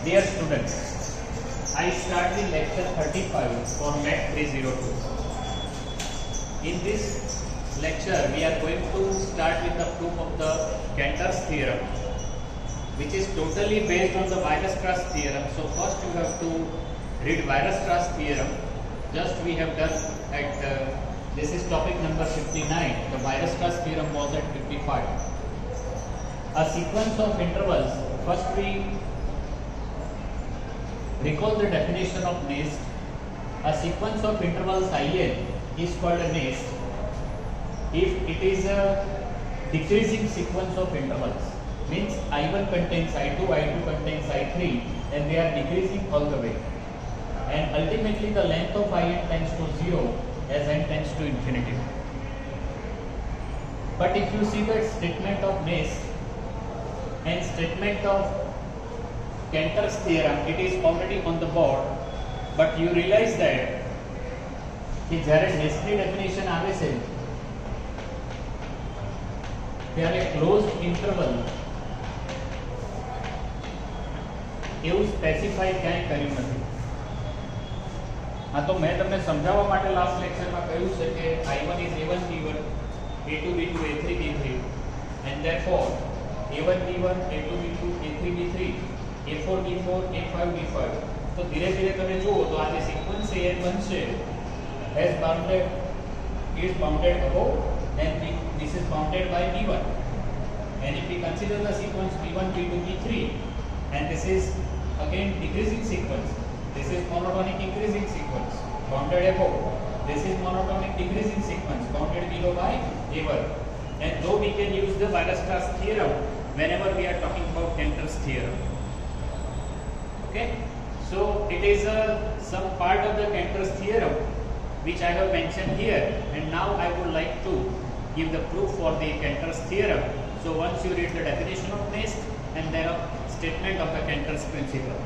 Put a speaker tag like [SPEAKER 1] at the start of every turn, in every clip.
[SPEAKER 1] Dear students, I start the lecture 35 for Mat 302. In this lecture, we are going to start with the proof of the Cantor's theorem, which is totally based on the Weierstrass theorem. So first you have to read Weierstrass theorem. Just we have done at this is topic number 59. The Weierstrass theorem was at 55. A sequence of intervals. First we recall the definition of nest. A sequence of intervals IN is called a nest if it is a decreasing sequence of intervals. Means I1 contains I2, I2 contains I3, and they are decreasing all the way. And ultimately the length of IN tends to 0 as n tends to infinity. But if you see the statement of nest and statement of Cantor's theorem, it is already on the board, but you realize that कि જ્યારે નેસ્ટની definition આવે છે ત્યારે closed interval એવું specify ક્યાંય કર્યું નથી. હા, તો મેં તમને સમજાવવા માટે લાસ્ટ લેક્ચરમાં કહ્યું છે કે I1 is A1 B1, A2 B2, A3 B3, and therefore A1 B1, A2 B2, A3 B3, A4 B4, A5 B5. તો ધીરે ધીરે તમે જુઓ તો આ જે સિક્વન્સ AN બનશે is bounded above and this is bounded by B1. And if we consider the sequence B1, B2, B3, and this is again decreasing sequence, this is monotonic increasing sequence bounded above, this is monotonic decreasing sequence bounded below by A1. And though we can use the Weierstrass theorem whenever we are talking about Cantor's theorem. Okay, so it is some part of the Cantor's theorem which I have mentioned here, and now I would like to give the proof for the Cantor's theorem. So once you read the definition of nest and then a statement of the Cantor's principle.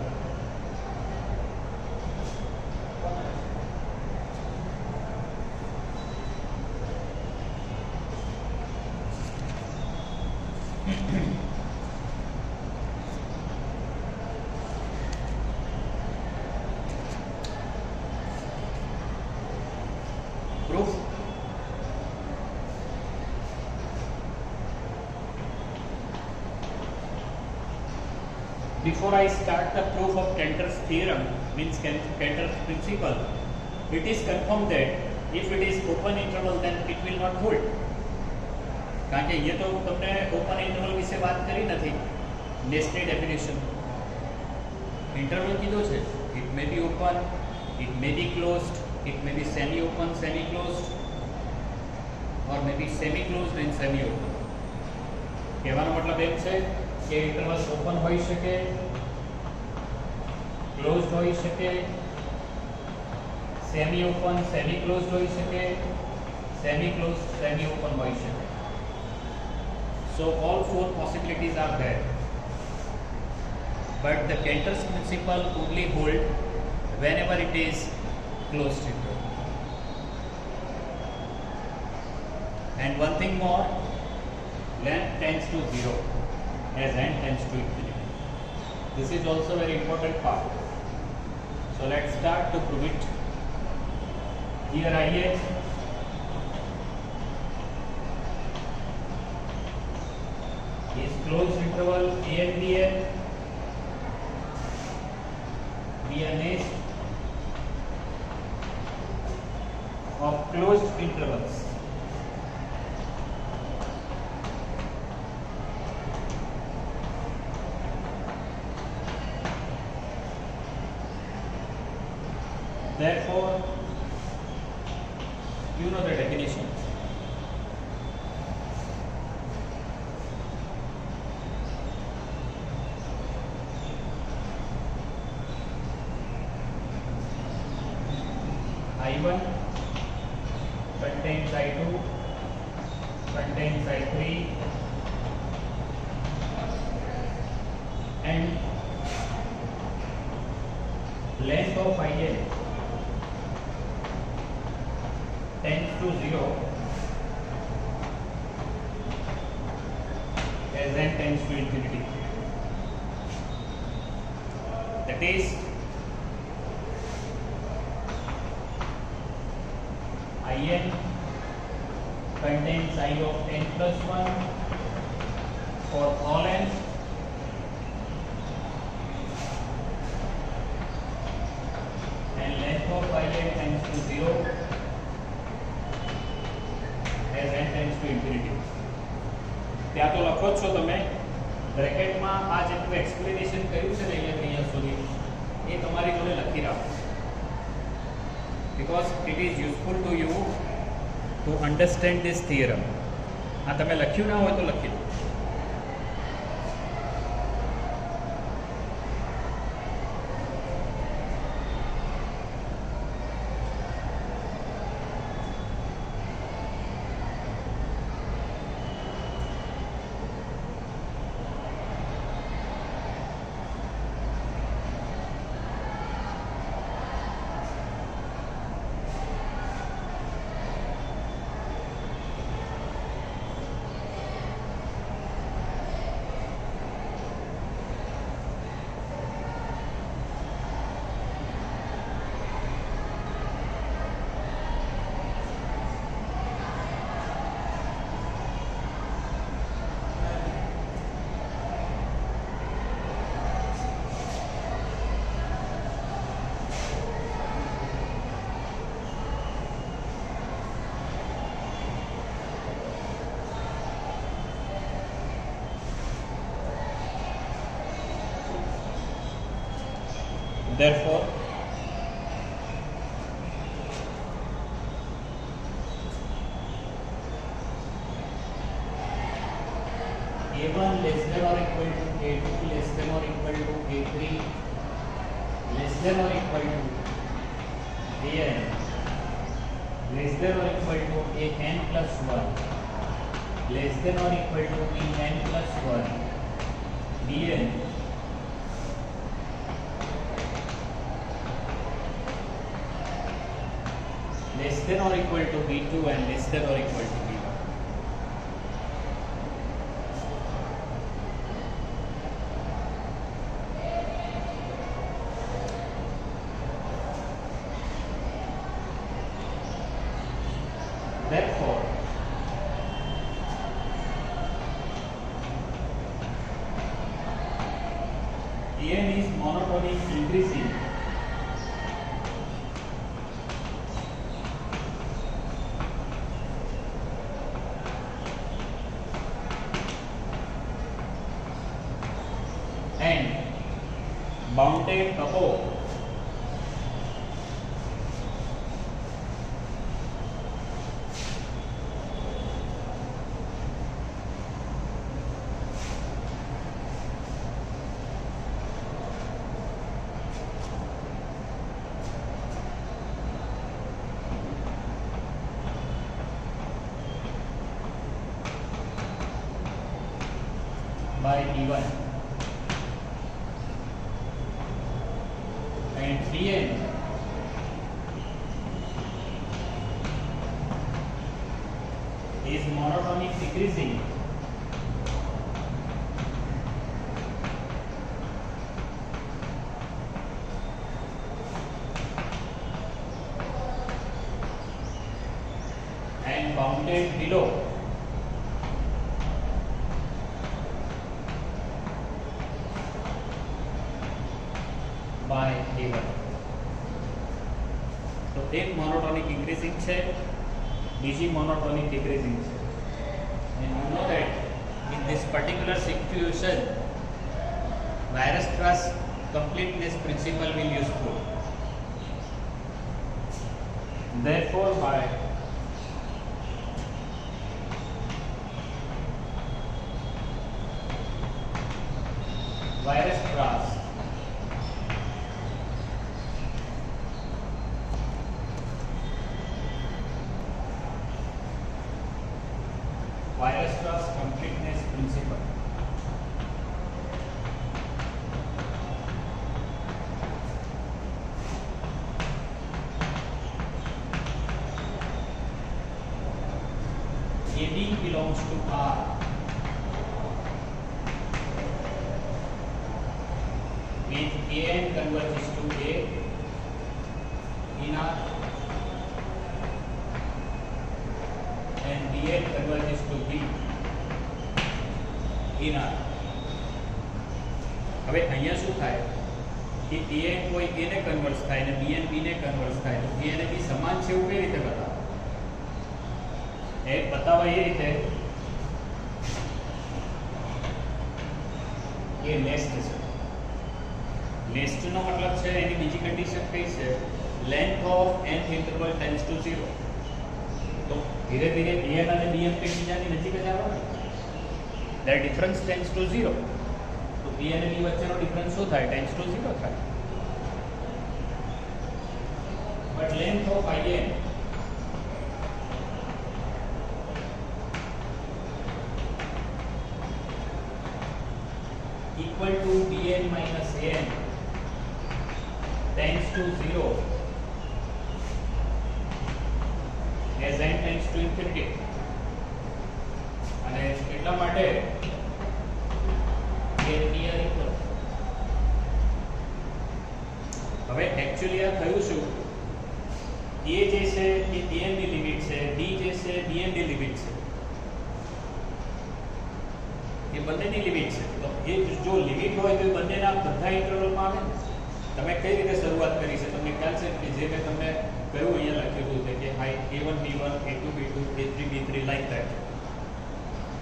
[SPEAKER 1] Proof. Before I start the proof of Cantor's theorem, means Cantor's principle, it is confirmed that if it is open interval then it will not hold. કારણ કે ये तो તમને open interval વિશે વાત કરી નથી. નેસ્ટની definition interval કીધો છે. It may be open, it may be closed, it may be semi-open, semi-closed, or maybe semi-closed and semi-open. કહેવાનો મતલબ એમ છે કે ઇન્ટરવલ ઓપન હોઈ શકે, ક્લોઝડ હોઈ શકે, સેમી-ઓપન, સેમી-ક્લોઝડ હોઈ શકે, semi-closed, semi-open હોઈ શકે. So all four possibilities are there. But the Cantor's principle only hold whenever it is closed interval. And one thing more, length tends to 0 as n tends to infinity. This is also very important part. So let's start to prove it. Here IN is closed interval AN BN, BN is of closed intervals. Therefore, you know the definition. I1 contains I2, contains I3, and length of IN tends to 0 as n tends to infinity. that is In contains I of n plus 1 for all n, and length of In tends to 0 as n tends to infinity. ત્યાં તો લખો છો તમે બ્રેકેટમાં આ જેટલું explanation કર્યું છે ને અહીંયા સુધી એ તમારી જોડે લખી રાખો, because it is useful to you to understand this theorem. આ તમે લખ્યું ના હોય તો લખી લો. Therefore, A1 less than or equal to A2 less than or equal to A3 less than or equal to AN less than or equal to AN plus 1 less than or equal to BN plus 1 BN less than or equal to B2 and less than or equal to B1. Therefore, An is monotonic increasing and bounded above by B1 and Bn is monotonic decreasing and bounded below by A1. તો એક monotonic increasing છે, બીજી monotonic ડિક્રીઝિંગ છે. And you know that in this particular situation Weierstrass completeness principle will be useful. Therefore, by Weierstrass completeness principle AB belongs to R an converges to A in R and Bn converges to B in R. હવે અહીંયા શું થાય કે an કોઈ a ને convert થાય અને bn b ને કન્વર્ટ થાય તો a અને b સમાન છે એવું કઈ રીતે બતાવો? એ બતાવવા એ રીતે કે નેસ્ટ છે. નેસ્ટ નો મતલબ છે એની બીજી કન્ડિશન કઈ છે? Length of nth interval tends to 0. તો ધીરે ધીરે bn અને bm એકબીજાની નજીક જ આવવાના. their difference tends to 0. તો b અને b વચ્ચેનો ડિફરન્સ શું થાય? tends to 0 થાય. but length of in equal to bn minus an tends to 0 as n tends to infinity. અને એટલા માટે હવે એક્ચ્યુઅલી આ થયું શું? a જે છે એ an ની લિમિટ છે, b જે છે bn ની લિમિટ છે, એ બંનેની લિમિટ છે. તો એ જો લિમિટ હોય તો એ બંનેના બધા ઇન્ટરવલમાં આવે. તમે કઈ રીતે શરૂઆત કરી છે તમને ખ્યાલ છે કે જે મેં તમને કહ્યું અહીંયા લખેલું છે કે a1 b1 a2 b2 a3 b3 like that.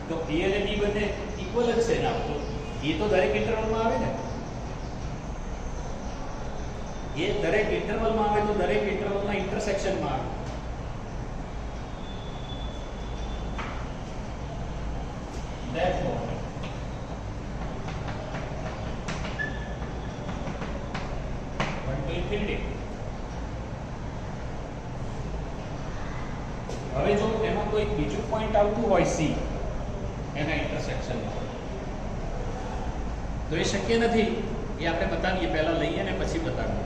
[SPEAKER 1] તો a અને b બંને ઇક્વલ જ છે ને? તો એ તો દરેક ઇન્ટરવલમાં આવે ને? એ દરેક ઇન્ટરવલમાં આવે તો દરેક ઇન્ટરવલના ઇન્ટરસેક્શનમાં આવે. Therefore, infinity. હવે જો એમાં કોઈ બીજું પોઈન્ટ આવતું હોય c એના ઇન્ટરસેક્શનમાં તો એ શક્ય નથી. એ આપણે બતાવીએ, પહેલા લઈએ ને પછી બતાવીએ.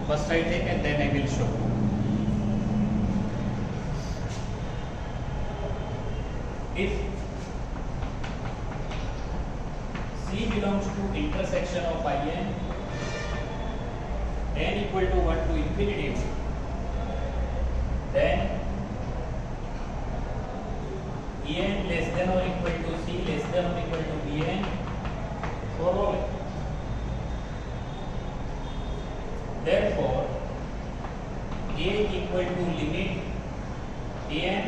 [SPEAKER 1] First I take and then I will show. If C belongs to intersection of in n equal to 1 to infinity, then en less than or equal to C less than or equal to bn for all. Therefore, A equal to limit an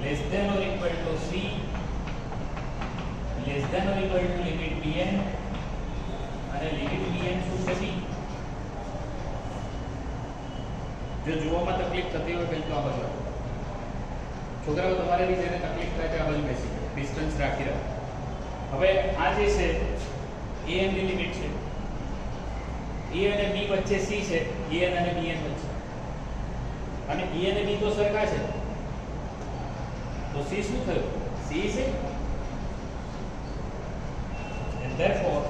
[SPEAKER 1] less than or equal to C less than or equal to limit bn અને limit bn શું છે? b. જો જોવામાં તકલીફ થતી હોય પહેલા તો આ બાજુ છોકરાઓ તમારે બી જેને તકલીફ થાય તે આ બાજુ બેસી ડિસ્ટન્સ રાખી રાખો. હવે આ જે છે a n ની લિમિટ છે, a અને b વચ્ચે c છે, a n અને bn વચ્ચે, અને a અને b તો સરખા છે તો c શું થયું? c છે. and therefore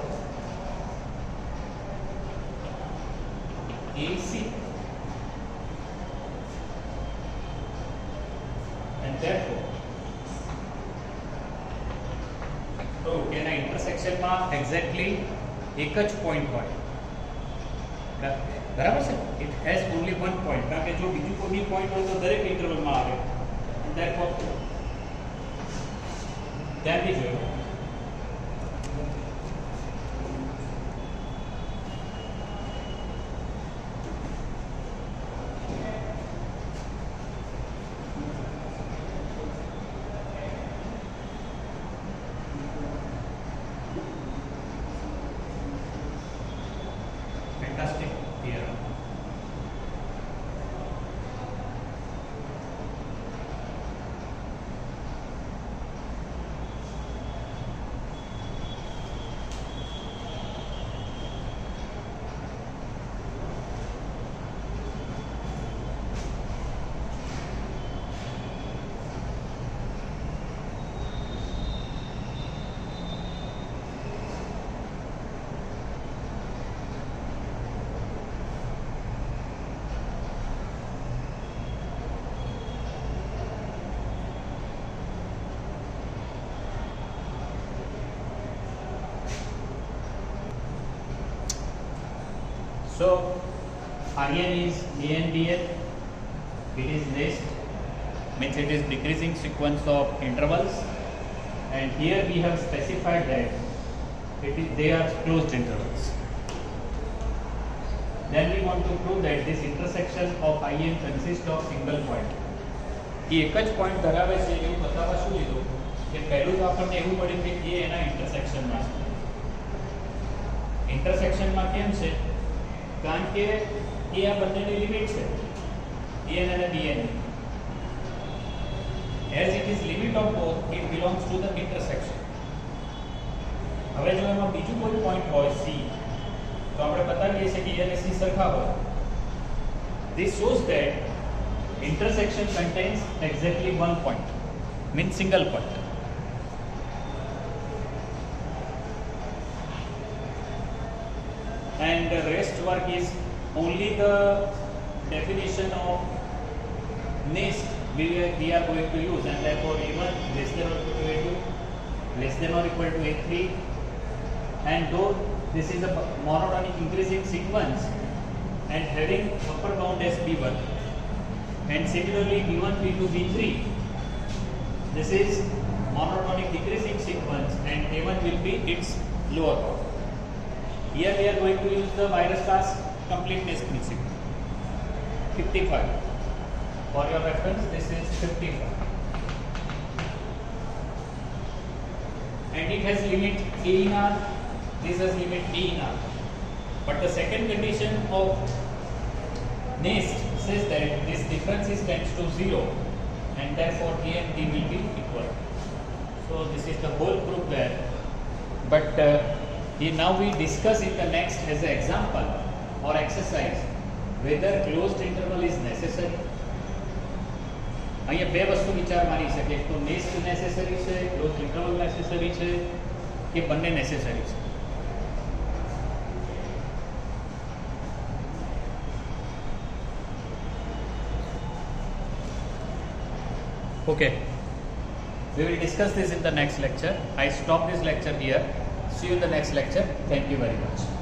[SPEAKER 1] AC and therefore તો એના ઇન્ટરસેક્શનમાં એક્ઝેક્ટલી એક જ પોઈન્ટ હોય. બરાબર છે? It has only one point. કારણ કે જો બીજું કોઈ બી પોઈન્ટ હોય તો દરેક ઇન્ટરવલમાં આવે. and therefore ધ્યાન દીજો. Fantastic theorem. So IN is ANBL, it is nest, means it is decreasing sequence of intervals, and here we have specified that they are closed intervals. Then we want to prove that this intersection of IN consists of single point. એ એક જ point ધરાવે છે એવું બતાવવા શું લીધું કે પહેલું તો આપણને એવું પડ્યું કે એ એના ઇન્ટરસેક્શનમાં છે. ઇન્ટરસેક્શનમાં કેમ છે? કારણ કે એ આ બંનેની લિમિટ છે, AN અને BN. As it is limit of both, it belongs to the intersection. હવે જો એમાં બીજું કોઈ પોઈન્ટ હોય C, તો આપણે બતાવીએ છીએ કે A અને C સરખા હોય. This shows that intersection contains exactly one point, means single point. And the rest work is only the definition of nest we are going to use, and therefore A1 less than or equal to A2 less than or equal to A3, and though this is a monotonic increasing sequence and having upper bound as B1, and similarly B1, B2, B3, this is monotonic decreasing sequence and A1 will be its lower bound. Here we are going to use the Weierstrass completeness principle. 55. For your reference, this is 55. And it has limit A in R, this has limit B in R. But the second condition of nest says that this difference is tends to 0 and therefore A and B will be equal. So this is the whole proof there. But now we discuss in the next as an example or exercise whether closed interval is necessary. અહીંયા બે વસ્તુ વિચારવાની છે કે તો nest necessary છે, close interval necessary છે કે બંને નેસેસરી છે. Okay, we will discuss this in the next lecture. I stop this lecture here. See you in the next lecture. Thank you very much.